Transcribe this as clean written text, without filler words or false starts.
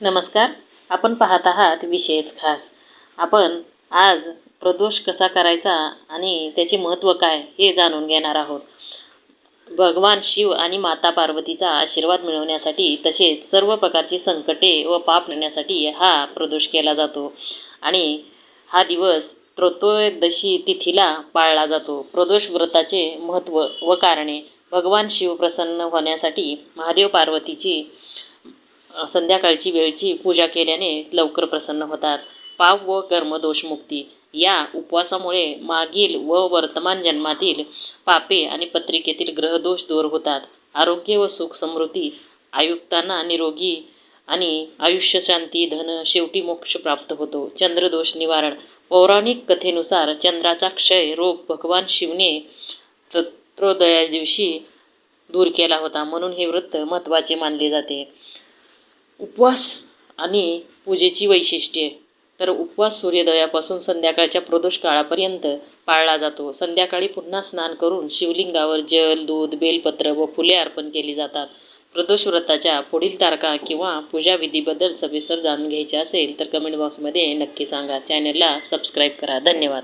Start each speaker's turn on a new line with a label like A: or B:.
A: नमस्कार. आपण पाहत आहात विशेष खास. आपण आज प्रदोष कसा करायचा आणि त्याचे महत्त्व काय हे जाणून घेणार आहोत. भगवान शिव आणि माता पार्वतीचा आशीर्वाद मिळवण्यासाठी तसेच सर्व प्रकारची संकटे व पाप नेण्यासाठी हा प्रदोष केला जातो आणि हा दिवस त्रयोदशी तिथीला पाळला जातो. प्रदोष व्रताचे महत्त्व व कारणे. भगवान शिव प्रसन्न होण्यासाठी महादेव पार्वतीची संध्याकाळची वेळची पूजा केल्याने लवकर प्रसन्न होतात. पाप व कर्मदोषमुक्ती. या उपवासामुळे मागील व वर्तमान जन्मातील पापे आणि पत्रिकेतील ग्रहदोष दूर होतात. आरोग्य व सुख समृद्धी. आयुक्तांना निरोगी आणि आयुष्य शांती धन शेवटी मोक्ष प्राप्त होतो. चंद्रदोष निवारण. पौराणिक कथेनुसार चंद्राचा क्षय रोग भगवान शिवने त्रयोदया दिवशी दूर केला होता, म्हणून हे व्रत महत्त्वाचे मानले जाते. उपवास आणि पूजेची वैशिष्ट्ये. तर उपवास सूर्योदयापासून संध्याकाळच्या प्रदोष काळापर्यंत पाळला जातो. संध्याकाळी पुन्हा स्नान करून शिवलिंगावर जल, दूध, बेलपत्र व फुले अर्पण केली जातात. प्रदोष व्रताच्या पुढील तारखा किंवा पूजाविधीबद्दल सविस्तर जाणून घ्यायचे असेल तर कमेंट बॉक्समध्ये नक्की सांगा. चॅनलला सबस्क्राईब करा. धन्यवाद.